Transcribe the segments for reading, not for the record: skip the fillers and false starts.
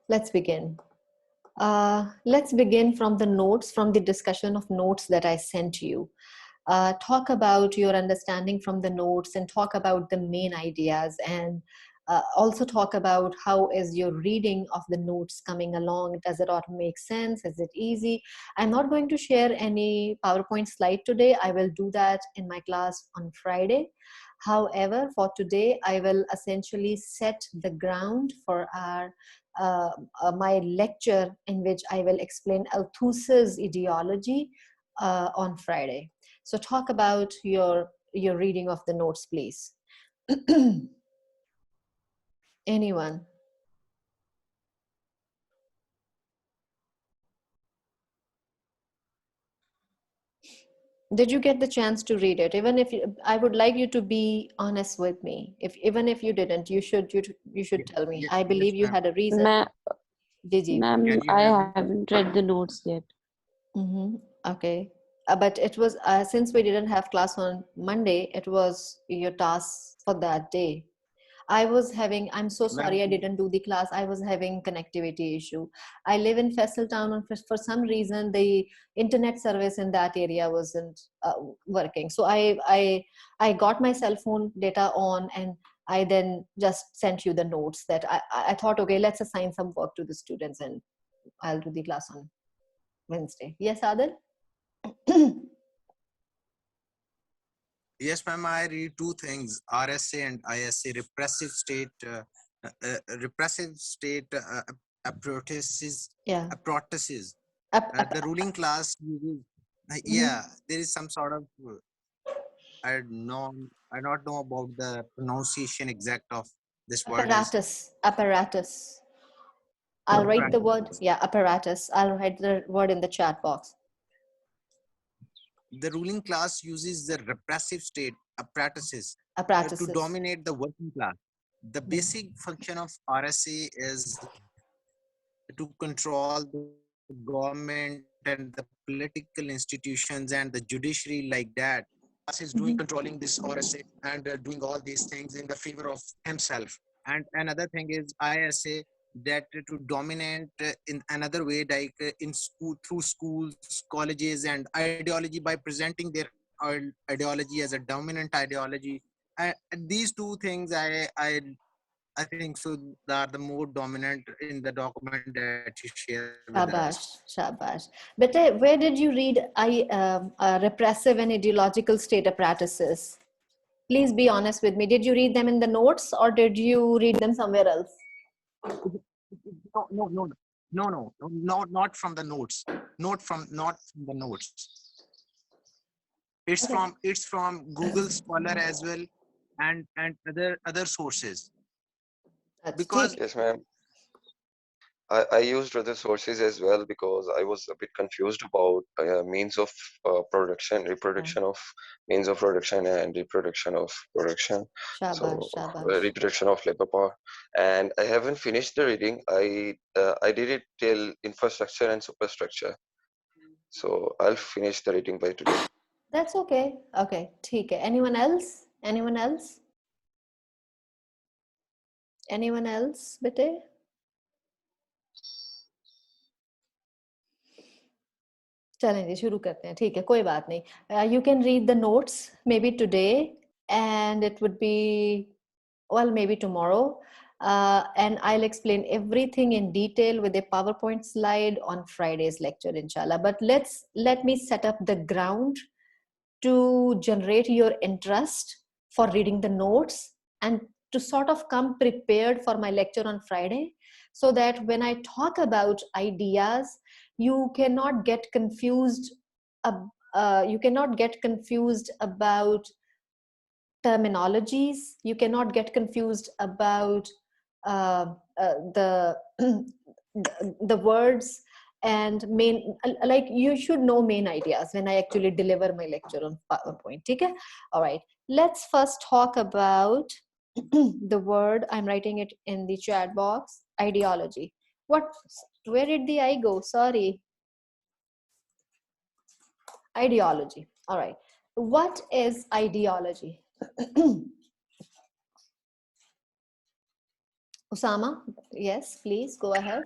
Let's begin. Let's begin from the notes, from the discussion of notes that I sent you. Talk about your understanding from the notes and talk about the main ideas, and also talk about how is your reading of the notes coming along. Does it all make sense? Is it easy? I'm not going to share any PowerPoint slide today. I will do that in my class on Friday. However, for today, I will essentially set the ground for our my lecture, in which I will explain Althusser's ideology on Friday. So talk about your reading of the notes, please. Anyone? Did you get the chance to read it? Even if I would like you to be honest with me. If even if you didn't, you should tell me. I Yes, believe you ma'am. had a reason. Did you? Can Ma'am, you I hear me? haven't read the notes yet. Mm-hmm. Okay. But it was since we didn't have class on Monday, it was your task for that day. I'm so Ma'am, sorry I didn't do the class. I was having connectivity issue. I live in Faisal Town, and for some reason the internet service in that area wasn't working. So I got my cell phone data on, and I then just sent you the notes that I thought, okay, let's assign some work to the students and I'll do the class on Wednesday. Yes, Adil? yes, ma'am. I read two things: RSA and ISA. Repressive state approaches. Yeah. Approaches. Up, up, The ruling class uses. mhm. Yeah, there is some sort of. I know. I don't know about the pronunciation exact of this word is. Apparatus. I'll write the word, Apparatus. yeah, apparatus. I'll write the word in the chat box. The ruling class uses the repressive state apparatuses to Apparatuses. dominate the working class. The Mhm. basic function of RSA is to control the government and the political institutions and the judiciary like that. Class is doing Mhm. controlling this RSA and doing all these things in the favor of himself. And another thing is ISA that to dominate in another way, like in school, through schools, colleges, and ideology by presenting their ideology as a dominant ideology. These two things, I think so, they are the more dominant in the document that you share with us. Shabash, shabash. But where did you read repressive and ideological state apparatuses? Please be honest with me. Did you read them in the notes or did you read them somewhere else? No, no, no, no, no, no, not from the notes. Not from the notes. Okay. It's from Google Scholar as well, and other sources. That's Because ठीक. Yes, ma'am. I used other sources as well because I was a bit confused about means of reproduction of means of production and reproduction of production. So Shabash, shabash. reproduction of labor power. And I haven't finished the reading. I did it till infrastructure and superstructure. So I'll finish the reading by today. That's okay. Okay, ठीक है. Anyone else? Anyone else? Anyone else, bete? चलें जी शुरू करते हैं ठीक है कोई बात नहीं you can read the notes maybe today and it would be well maybe tomorrow and I'll explain everything in detail with a PowerPoint slide on Friday's lecture inshallah but let me set up the ground to generate your interest for reading the notes and to sort of come prepared for my lecture on Friday so that when I talk about ideas you cannot get confused you cannot get confused about terminologies you cannot get confused about the the words and main like you should know main ideas when I actually deliver my lecture on PowerPoint okay all right let's first talk about the word I'm writing it in the chat box ideology what where did the I go sorry ideology all right what is ideology Usama, yes, please go ahead.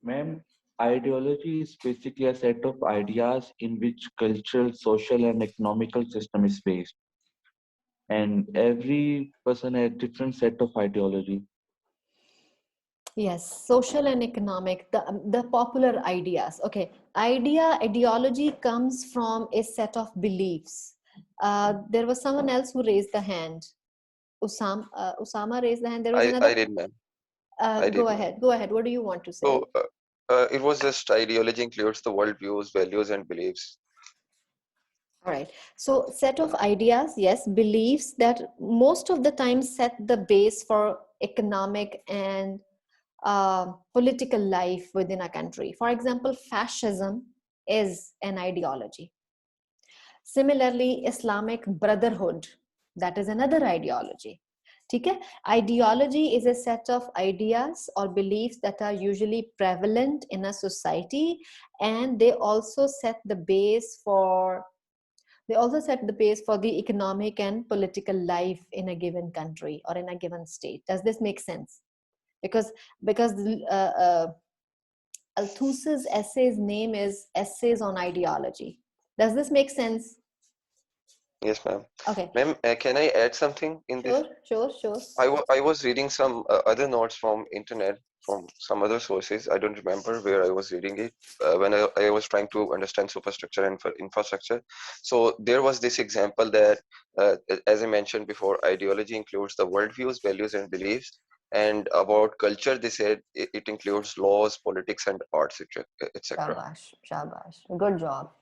Ma'am, ideology is basically a set of ideas in which cultural, social, and economical system is based. And every person has different set of ideology. Yes, social and economic, the popular ideas. Okay, ideology comes from a set of beliefs. There was someone else who raised the hand. Usama raised the hand. There was I another. did, ma'am. I Go did, ma'am. ahead. Go ahead. What do you want to say? So it was just ideology includes the worldviews, values, and beliefs. All right. So, set of ideas, yes, beliefs that most of the time set the base for economic and political life within a country. For example, fascism is an ideology. Similarly, Islamic Brotherhood, that is another ideology. Okay? Ideology is a set of ideas or beliefs that are usually prevalent in a society, and they also set the base for the economic and political life in a given country or in a given state. Does this make sense? Because Althusser's essay's name is Essays on Ideology. Does this make sense? Yes, ma'am. Okay. Ma'am, can I add something in this? Sure. I was reading some other notes from internet from some other sources. I don't remember where I was reading it when I was trying to understand superstructure and infrastructure. So there was this example that, as I mentioned before, ideology includes the worldviews, values, and beliefs. And about culture, they said it includes laws, politics, and arts, etc. Shabash. Good job.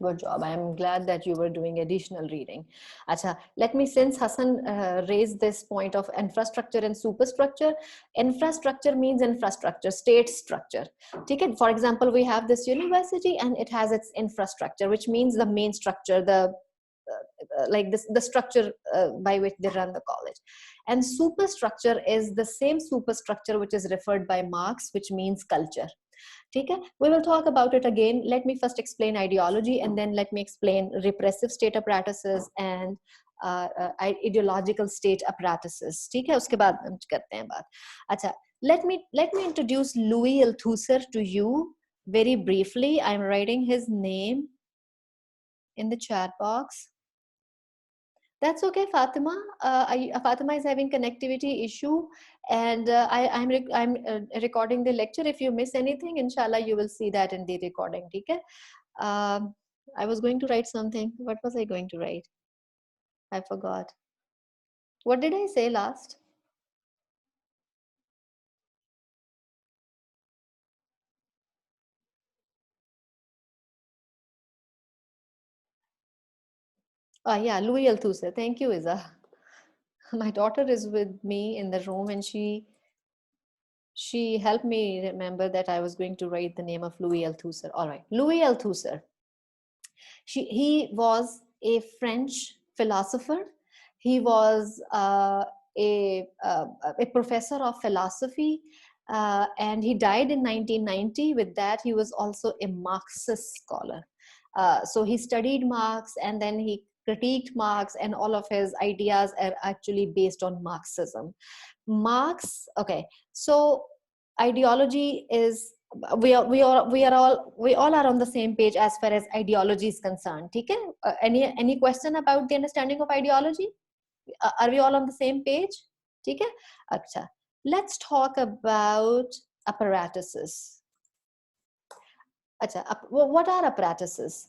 I am glad that you were doing additional reading. Acha, let me, since Hassan raised this point of infrastructure and superstructure. Infrastructure means infrastructure, state structure. Take it, for example, we have this university and it has its infrastructure, which means the main structure, like this, the structure by which they run the college. And superstructure is the same superstructure which is referred by Marx, which means culture. Okay, we will talk about it again. Let me first explain ideology, and then let me explain repressive state apparatuses and ideological state apparatuses. ठीक है, उसके बाद हम करते हैं बात. अच्छा, let me introduce Louis Althusser to you very briefly. I'm writing his name in the chat box. That's okay, Fatima. Fatima is having connectivity issue, and I'm recording the lecture. If you miss anything, inshallah, you will see that in the recording. Okay? I was going to write something. What was I going to write? I forgot. What did I say last? Yeah, Louis Althusser. Thank you, Iza. My daughter is with me in the room, and she helped me remember that I was going to write the name of Louis Althusser. All right, Louis Althusser. He was a French philosopher. He was a professor of philosophy, and he died in 1990. With that, he was also a Marxist scholar. So he studied Marx, and then he critiqued Marx, and all of his ideas are actually based on Marxism. Marx, okay, so ideology is, we all are on the same page as far as ideology is concerned. Okay? Any question about the understanding of ideology? Are we all on the same page? Okay? Acha. Let's talk about apparatuses. Acha, what are apparatuses?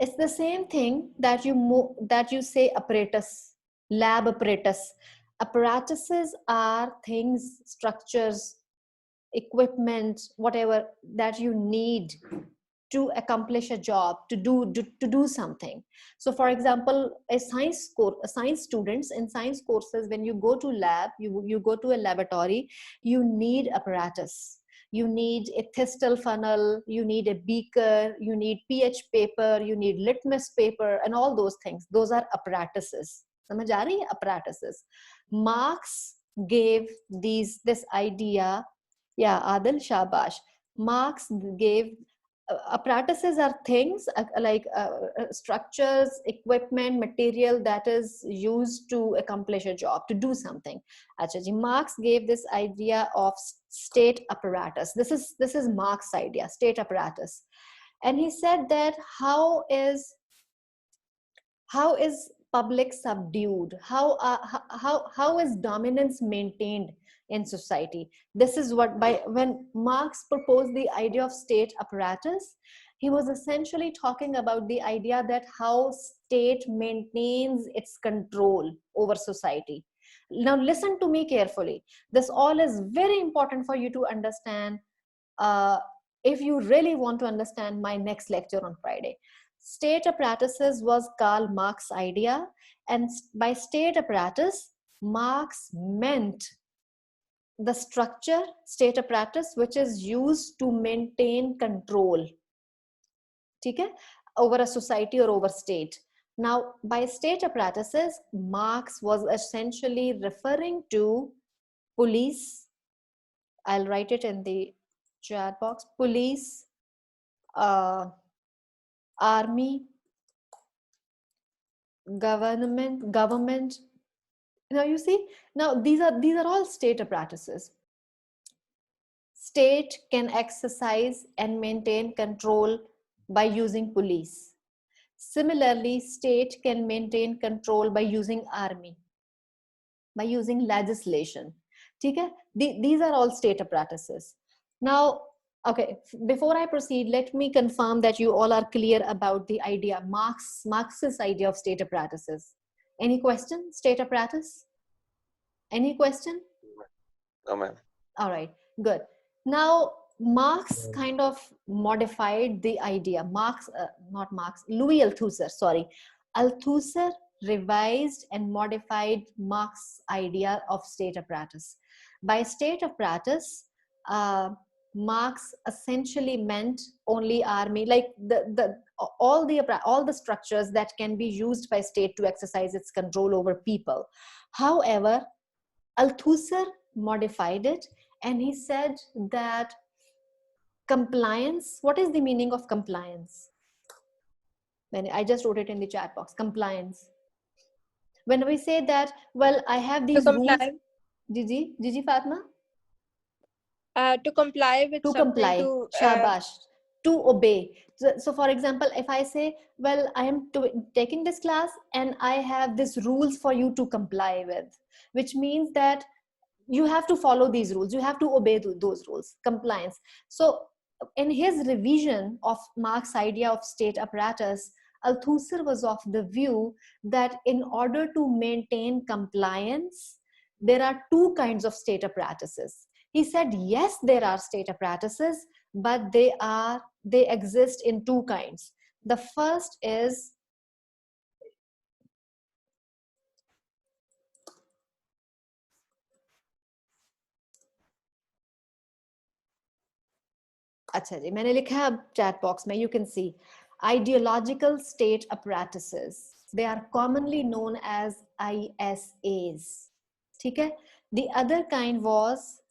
It's the same thing that you say apparatus, lab apparatus. Apparatuses are things, structures, equipment, whatever that you need to accomplish a job, to do something. So for example, a science students in science courses, when you go to lab, you go to a laboratory, you need apparatus. You need a Thistle funnel, you need a beaker, you need pH paper, you need litmus paper, and all those things. Those are apparatuses. समझ आ रही है? Apparatuses. Marx gave this idea. Yeah, Adil, shabash. Marx gave apparatuses are things like structures, equipment, material that is used to accomplish a job, to do something. Acha ji, Marx gave this idea of state apparatus. This is Marx's idea, state apparatus. And he said that how is public subdued, how is dominance maintained in society. This is what, by when Marx proposed the idea of state apparatus, he was essentially talking about the idea that how state maintains its control over society. Now listen to me carefully, this all is very important for you to understand, if you really want to understand my next lecture on Friday. State apparatuses was Karl Marx's idea, and by state apparatus, Marx meant the structure, state apparatus, which is used to maintain control, okay, over a society or over state. Now, by state apparatuses, Marx was essentially referring to police. I'll write it in the chat box. Police, army, government. Now you see, now these are all state apparatuses. State can exercise and maintain control by using police. Similarly, state can maintain control by using army, by using legislation. Okay? These are all state apparatuses. Now, okay, before I proceed, let me confirm that you all are clear about the idea, Marx's idea of state apparatuses. Any question? State apparatus? Any question? No, ma'am. All right, good. Now, Marx kind of modified the idea. Louis Althusser, sorry. Althusser revised and modified Marx's idea of state apparatus. By state apparatus, Marx essentially meant only army, like all the structures that can be used by state to exercise its control over people. However, Althusser modified it, and he said that compliance, what is the meaning of compliance? When I just wrote it in the chat box, compliance. When we say that, well, I have these rules. Gigi Fatma? To comply with to something, comply, shabash, to obey. So for example, if I say, well, I am taking this class and I have these rules for you to comply with, which means that you have to follow these rules, you have to obey those rules, compliance. So in his revision of Marx's idea of state apparatus, Althusser was of the view that in order to maintain compliance, there are two kinds of state apparatuses. He said, yes, there are state apparatuses, but they exist in two kinds. The first is अच्छा जी, मैंने लिखा है chat box में, you can see ideological state apparatuses. They are commonly known as ISAs. ठीक है? The other kind was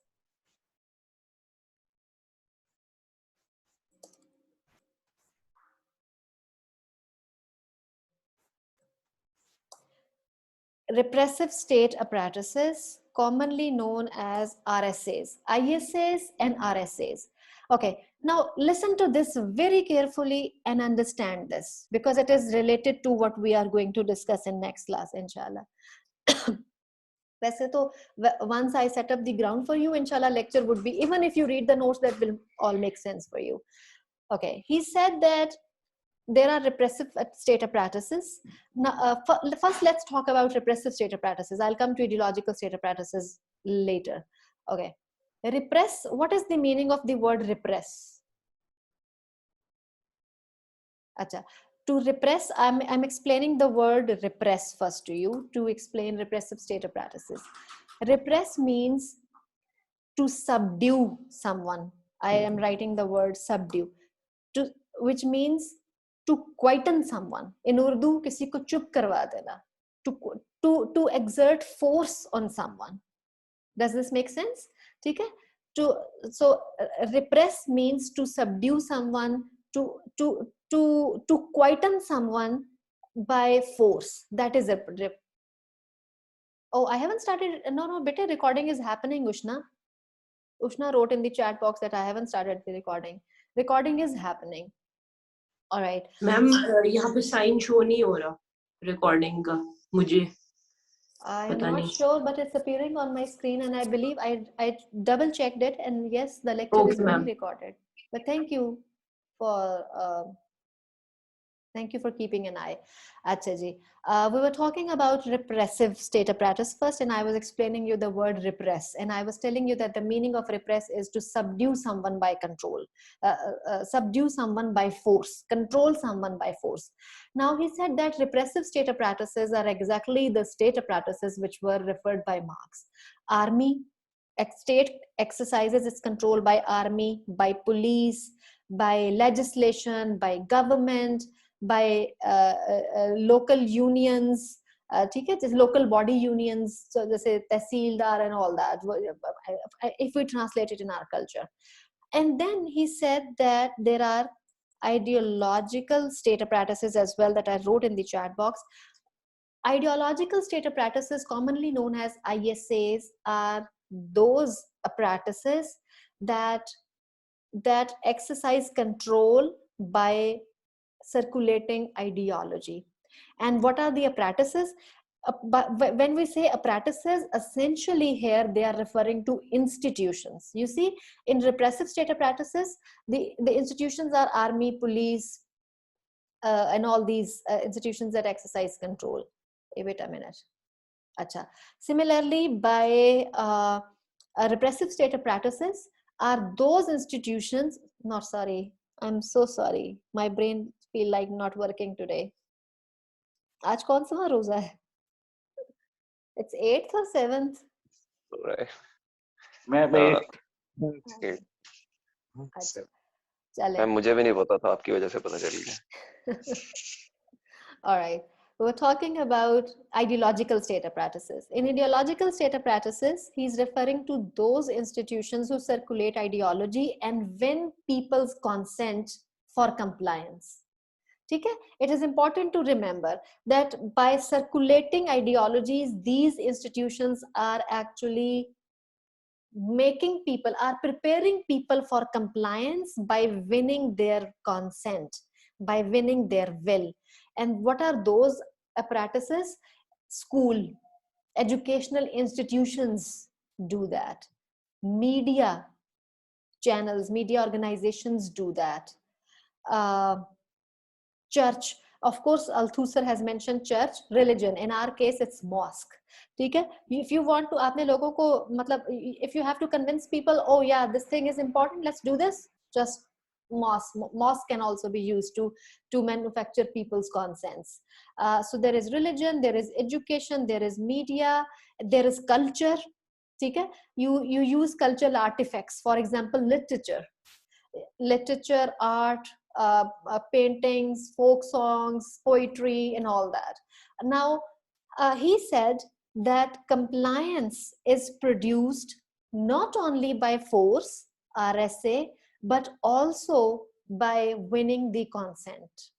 repressive state apparatuses, commonly known as RSAs, ISAs and RSAs. Okay, now listen to this very carefully and understand this, because it is related to what we are going to discuss in next class, inshallah. वैसे तो once I set up the ground for you, inshallah lecture would be, even if you read the notes, that will all make sense for you. Okay, he said that there are repressive state apparatuses. Now, first, let's talk about repressive state apparatuses. I'll come to ideological state apparatuses later. Okay. Repress, what is the meaning of the word repress? Acha. To repress, I'm explaining the word repress first to you to explain repressive state apparatuses. Repress means to subdue someone. I am writing the word subdue, which means to quieten someone. In Urdu, किसी को चुप करवा देना. To exert force on someone. Does this make sense? ठीक है? So repress means to subdue someone, to quieten someone by force. That is a oh, I haven't started. No, beta, recording is happening. Ushna wrote in the chat box that I haven't started the recording. Recording is happening. All right. Ma'am यहाँ पे sign show नहीं हो रहा recording का मुझे I'm पता not नहीं sure, but it's appearing on my screen, and I believe I double checked it, and yes, the lecture is Okay, being ma'am. recorded. But thank you for keeping an eye. Acha ji. We were talking about repressive state apparatus first, and I was explaining you the word repress, and I was telling you that the meaning of repress is to subdue someone by control, subdue someone by force, control someone by force. Now he said that repressive state apparatuses are exactly the state apparatuses which were referred by Marx. Army, state exercises its control by army, by police, by legislation, by government, by local unions, ठीक है, जैसे local body unions, so जैसे तहसीलदार and all that, if we translate it in our culture. And then he said that there are ideological state apparatuses as well that I wrote in the chat box. Ideological state apparatuses, commonly known as ISAs, are those apparatuses that exercise control by circulating ideology. And what are the apparatuses? But when we say apparatuses, essentially here they are referring to institutions. You see, in repressive state apparatuses, the institutions are army, police, and all these institutions that exercise control. Wait a minute. Acha. Similarly, by repressive state apparatuses are those institutions, not sorry, I'm so sorry, my brain feel like not working today. आज कौन सा रोजा है? It's 8th or 7th? Right. मैं Eight. अच्छा, चले. Ma'am मुझे भी नहीं पता था, आपकी वजह से पता चल गया. All right. We're talking about ideological state apparatuses. In ideological state apparatuses, he's referring to those institutions who circulate ideology and win people's consent for compliance. Okay? It is important to remember that by circulating ideologies, these institutions are actually making people, are preparing people for compliance by winning their consent, by winning their will. And what are those apparatuses? School, educational institutions do that. Media channels, media organizations do that. Church, of course, Althusser has mentioned church. Religion, in our case, it's mosque. ठीक है? If you want to, आपने लोगों को मतलब, if you have to convince people, oh yeah, this thing is important, let's do this. Just mosque can also be used to manufacture people's consents. So there is religion, there is education, there is media, there is culture. ठीक है? You use cultural artifacts, for example, literature, art, paintings, folk songs, poetry, and all that. Now, he said that compliance is produced not only by force, RSA, but also by winning the consent,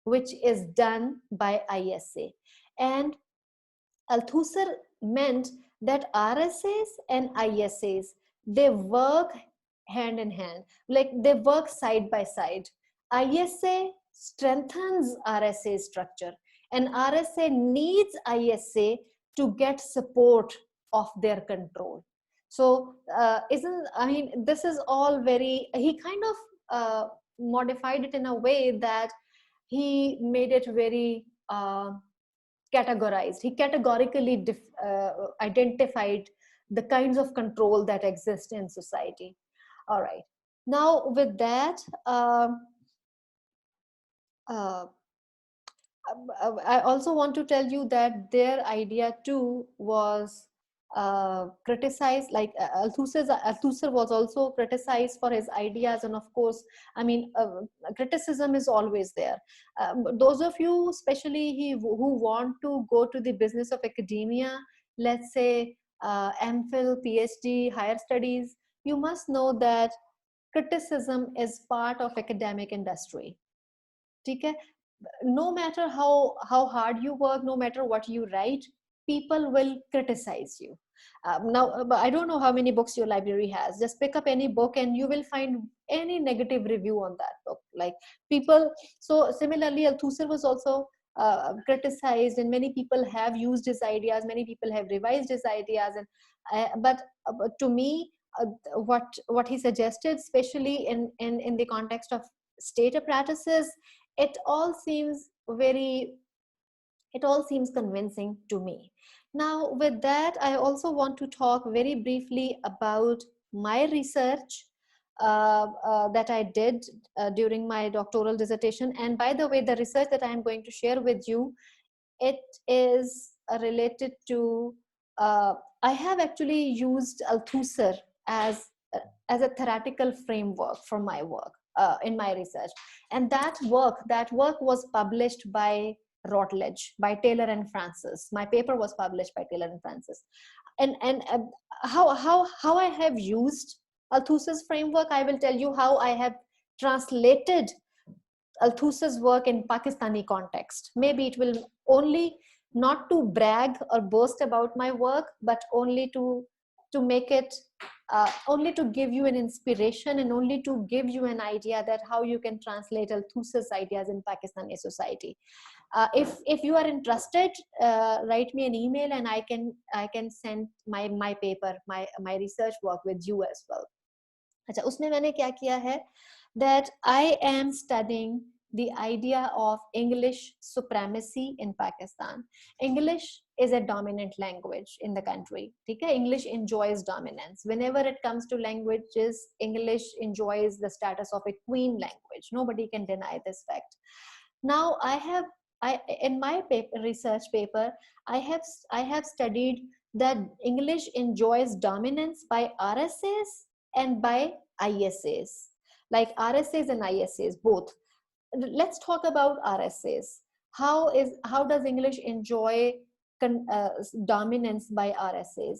which is done by ISA. And Althusser meant that RSAs and ISAs, they work hand in hand, like they work side by side. ISA strengthens RSA structure, and RSA needs ISA to get support of their control. So this is all very, he kind of modified it in a way that he made it very categorized. He categorically identified the kinds of control that exist in society. All right. Now, with that, I also want to tell you that their idea too was criticized. Like Althusser was also criticized for his ideas, and of course, I mean, criticism is always there. Those of you, especially who want to go to the business of academia, let's say MPhil, PhD, higher studies, you must know that criticism is part of academic industry. ठीक है? No matter how hard you work, no matter what you write, people will criticize you. Now, I don't know how many books your library has. Just pick up any book and you will find any negative review on that book. Like people. So similarly, Althusser was also criticized, and many people have used his ideas. Many people have revised his ideas, and but to me, what he suggested, especially in the context of state apparatuses, it all seems convincing to me. Now, with that, I also want to talk very briefly about my research that I did during my doctoral dissertation. And by the way, the research that I am going to share with you, it is related to, I have actually used Althusser as a theoretical framework for my work in my research. And that work was published by Routledge, by Taylor and Francis. My paper was published by Taylor and Francis. And how I have used Althusser's framework, I will tell you how I have translated Althusser's work in Pakistani context. Maybe it will only not to brag or boast about my work, but only to make it, only to give you an inspiration and only to give you an idea that how you can translate Althusser's ideas in Pakistani society. If you are interested, write me an email and I can send my paper, my research work with you as well. अच्छा, उसमें मैंने क्या किया है, that I am studying the idea of English supremacy in Pakistan. English is a dominant language in the country. Okay? English enjoys dominance. Whenever it comes to languages, English enjoys the status of a queen language. Nobody can deny this fact. Now, in my research paper, I have studied that English enjoys dominance by RSAs and by ISAs, like RSAs and ISAs both. Let's talk about RSAs. How does English enjoy dominance by RSAs?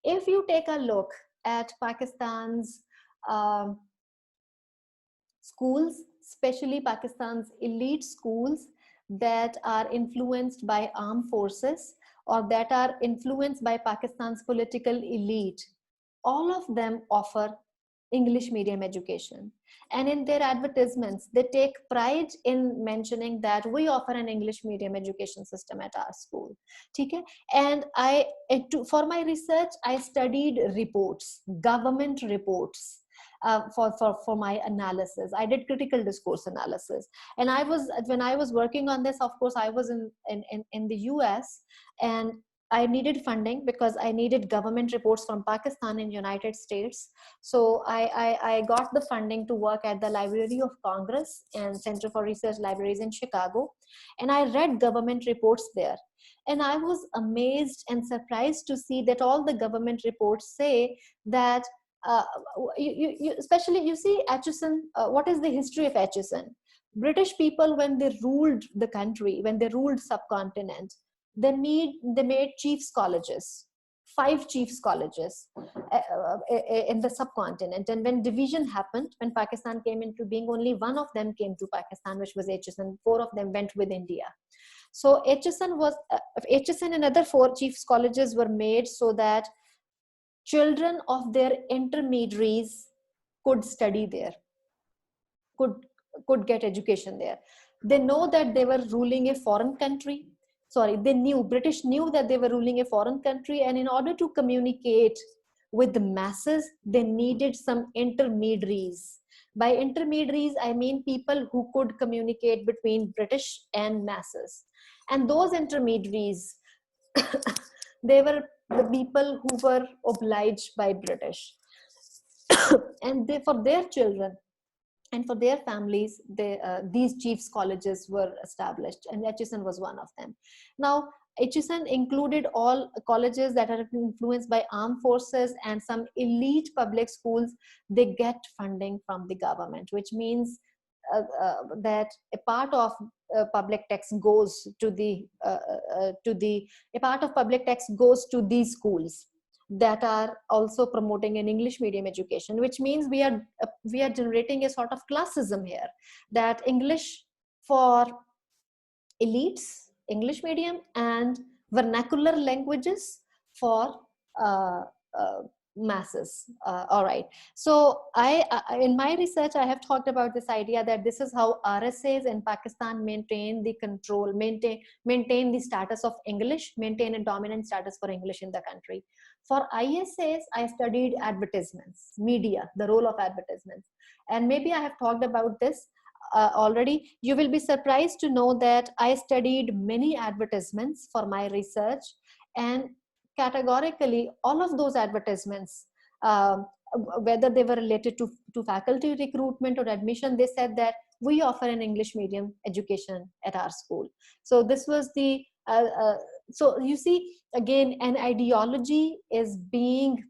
If you take a look at Pakistan's schools, especially Pakistan's elite schools that are influenced by armed forces or that are influenced by Pakistan's political elite, all of them offer English medium education. And in their advertisements, they take pride in mentioning that we offer an English medium education system at our school. Okay? And for my research, I studied reports, government reports. For my analysis, I did critical discourse analysis, and when I was working on this, of course, I was in the US, and I needed funding because I needed government reports from Pakistan and United States. So I got the funding to work at the Library of Congress and Center for Research Libraries in Chicago. And I read government reports there. And I was amazed and surprised to see that all the government reports say that, especially you see Acheson, what is the history of Acheson? British people, when they ruled the country, when they ruled subcontinent, they made chiefs colleges, 5 chiefs colleges in the subcontinent. And when division happened, when Pakistan came into being, only one of them came to Pakistan, which was Acheson. 4 of them went with India. So Acheson and other 4 chiefs colleges were made so that children of their intermediaries could study there, could get education there. They know that they were ruling a foreign country. British knew that they were ruling a foreign country, and in order to communicate with the masses, they needed some intermediaries. By intermediaries, I mean people who could communicate between British and masses. And those intermediaries, they were the people who were obliged by British. And for their children and for their families, these chiefs colleges were established, and Acheson was one of them. Now, Acheson included all colleges that are influenced by armed forces, and some elite public schools, they get funding from the government, which means that a part of public tax goes to a part of public tax goes to these schools. that are also promoting an English medium education, which means we are generating a sort of classism here, that English for elites, English medium, and vernacular languages for uh, uh, masses. All right. So in my research, I have talked about this idea that this is how RSAs in Pakistan maintain the control, maintain the status of English, maintain a dominant status for English in the country. For ISAs, I studied advertisements, media, the role of advertisements. And maybe I have talked about this already. You will be surprised to know that I studied many advertisements for my research, and categorically all of those advertisements, whether they were related to faculty recruitment or admission, they said that we offer an English medium education at our school. So this was the so you see, again, an ideology is being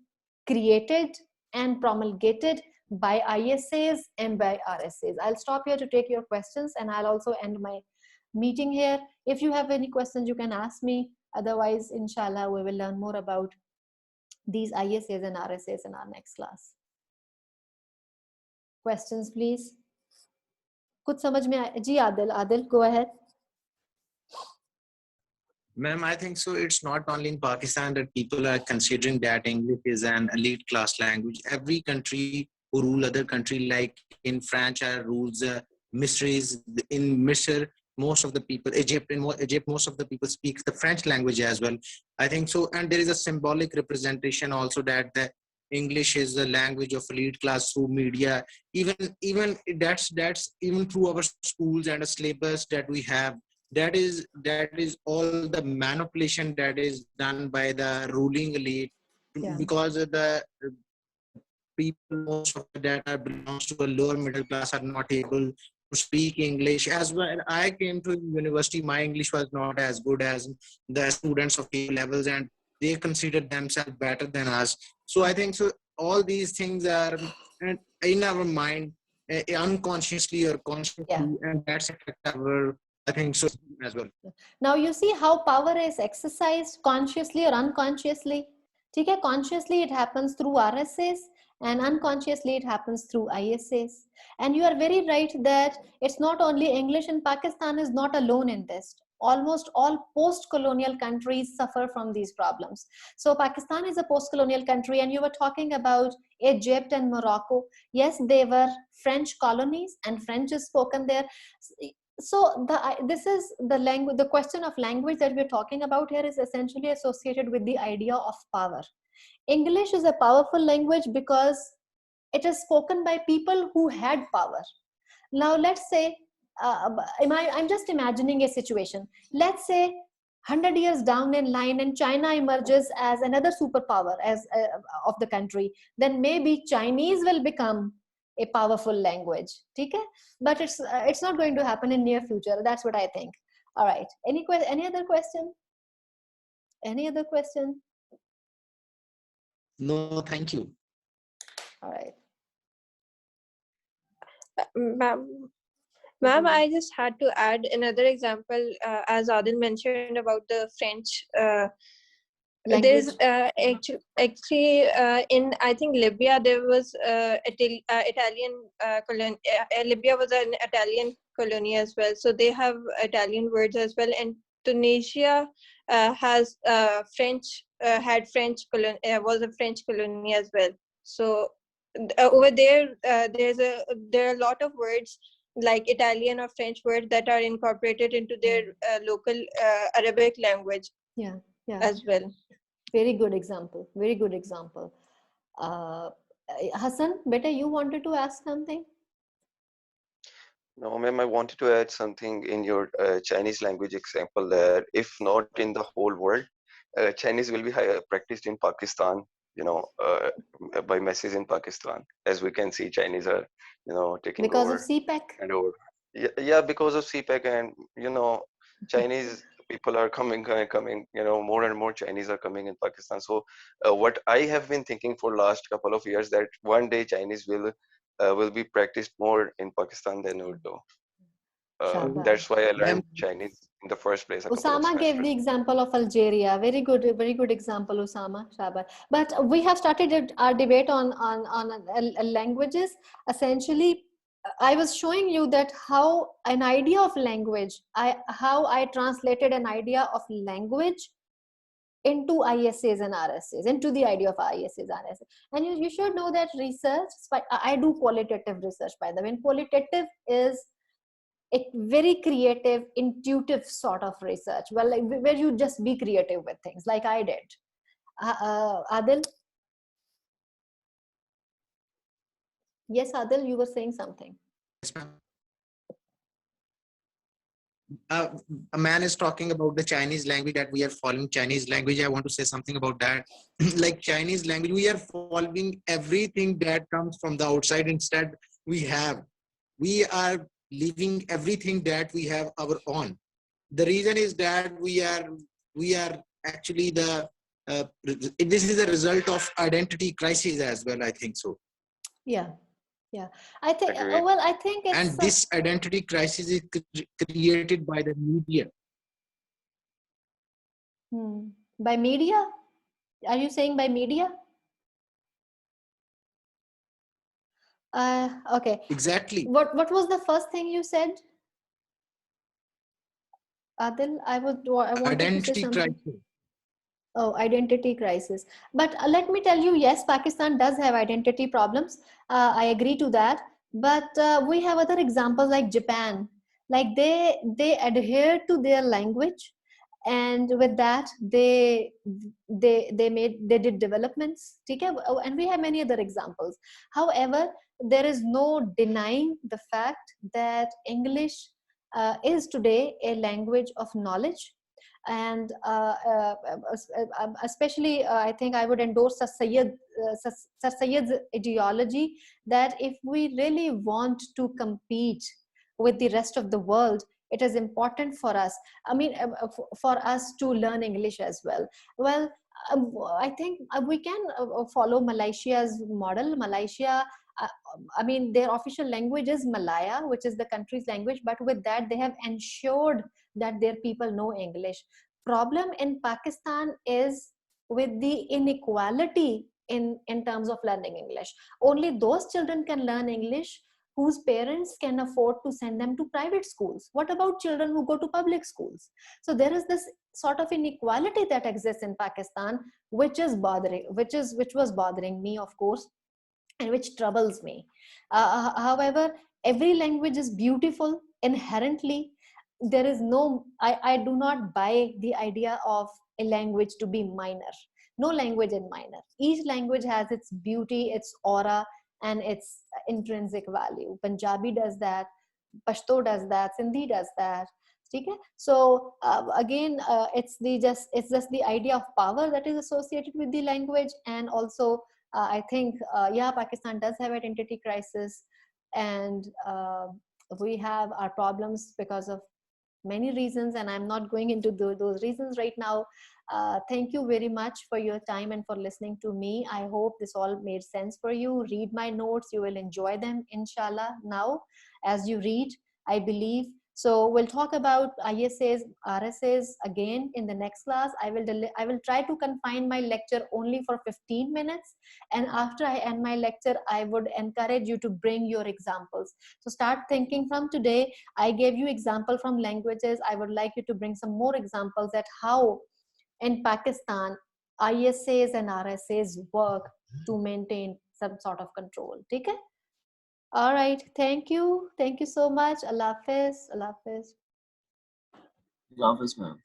created and promulgated by ISAs and by RSAs. I'll stop here to take your questions, and I'll also end my meeting here. If you have any questions, you can ask me. Otherwise, inshallah, we will learn more about these ISAs and RSAs in our next class. Questions, please. कुछ समझ में आया? जी Adil, go ahead. Ma'am, I think so. It's not only in Pakistan that people are considering that English is an elite class language. Every country who rule other country, like in France, rules mysteries. In Misr, most of the people, Egypt, most of the people speak the French language as well. I think so. And there is a symbolic representation also that the English is the language of elite class through media. Even that's even through our schools and the syllabus that we have. That is all the manipulation that is done by the ruling elite, because the people, most of the data belongs to a lower middle class, are not able to speak English. As well, I came to university, my English was not as good as the students of A levels, and they considered themselves better than us. So I think so all these things are in our mind, unconsciously or consciously, and that's affect our, I think so as well. Now you see how power is exercised consciously or unconsciously. Okay, consciously it happens through RSAs, and unconsciously it happens through ISAs. And you are very right that it's not only English, and Pakistan is not alone in this. Almost all post-colonial countries suffer from these problems. So Pakistan is a post-colonial country, and you were talking about Egypt and Morocco. Yes, they were French colonies, and French is spoken there. So this is the language. The question of language that we're talking about here is essentially associated with the idea of power. English is a powerful language because it is spoken by people who had power. Now let's say, I'm just imagining a situation. Let's say 100 years down in line, and China emerges as another superpower of the country. Then maybe Chinese will become a powerful language. Okay? But it's not going to happen in near future. That's what I think. All right. Any other question? Any other question? No, thank you. All right. Ma'am, I just had to add another example, as Adil mentioned about the French. There's actually in, I think, Libya, there was Italian Libya was an Italian colony as well, so they have Italian words as well. And Tunisia has French, had French colony, was a French colony as well. So over there, there are a lot of words like Italian or French words that are incorporated into their local Arabic language. Yeah. As well. Very good example. Very good example. Hassan, beta, you wanted to ask something? No, ma'am, I wanted to add something in your Chinese language example there. If not in the whole world, Chinese will be practiced in Pakistan, by masses in Pakistan. As we can see, Chinese are, taking because over. Because of CPEC? And over. Yeah, because of CPEC, and, Chinese people are coming, more and more Chinese are coming in Pakistan. So what I have been thinking for last couple of years, that one day Chinese will be practiced more in Pakistan than Urdu. That's why I learned Chinese. in the first place a couple of Usama gave the semesters. example of Algeria. Very good example, Usama. Shabar. But we have started our debate on languages. Essentially, I was showing you that how an idea of language, how I translated an idea of language into ISAs and RSAs, into the idea of ISAs, RSAs. And you should know that research, I do qualitative research, by the way. And qualitative is a very creative, intuitive sort of research. Well, like where you just be creative with things, like I did. Adil? Yes, Adil, you were saying something. Yes, ma'am. A man is talking about the Chinese language, that we are following Chinese language. I want to say something about that. Like Chinese language, we are following everything that comes from the outside. Instead, we are leaving everything that we have our own. The reason is that we are actually this is a result of identity crisis as well. I think so. Yeah. I think, Agreed. well, I think it's... And this identity crisis is created by the media. By media? Are you saying by media? Okay. Exactly. What was the first thing you said, Adil? I wanted Identity to say something. crisis. Oh, identity crisis. But let me tell you, yes, Pakistan does have identity problems. I agree to that. But we have other examples like Japan. Like they adhere to their language, and with that they did developments. Okay? And we have many other examples. However, there is no denying the fact that English is today a language of knowledge. And especially I think I would endorse Sir Sayyid's ideology that if we really want to compete with the rest of the world, it is important for us, for us to learn English as well. Well, I think we can follow Malaysia's model. Malaysia, their official language is Malaya, which is the country's language, but with that they have ensured that their people know English. Problem in Pakistan is with the inequality in terms of learning English. Only those children can learn English whose parents can afford to send them to private schools. What about children who go to public schools? So there is this sort of inequality that exists in Pakistan, which was bothering me, of course, and which troubles me. However, every language is beautiful inherently. There is no, I do not buy the idea of a language to be minor. No language is minor. Each language has its beauty, its aura, and its intrinsic value. Punjabi does that, Pashto does that, Sindhi does that. Okay? So again, it's just the idea of power that is associated with the language. And also I think Pakistan does have identity crisis, and we have our problems because of many reasons, and I'm not going into those reasons right now. Thank you very much for your time and for listening to me. I hope this all made sense for you. Read my notes, you will enjoy them, inshallah, now as you read, I believe. So we'll talk about ISAs, RSAs again in the next class. I will try to confine my lecture only for 15 minutes. And after I end my lecture, I would encourage you to bring your examples. So start thinking from today. I gave you example from languages. I would like you to bring some more examples at how in Pakistan, ISAs and RSAs work to maintain some sort of control. Okay? All right. Thank you. Thank you so much. Allah Hafiz. Allah Hafiz. Allah Hafiz, ma'am.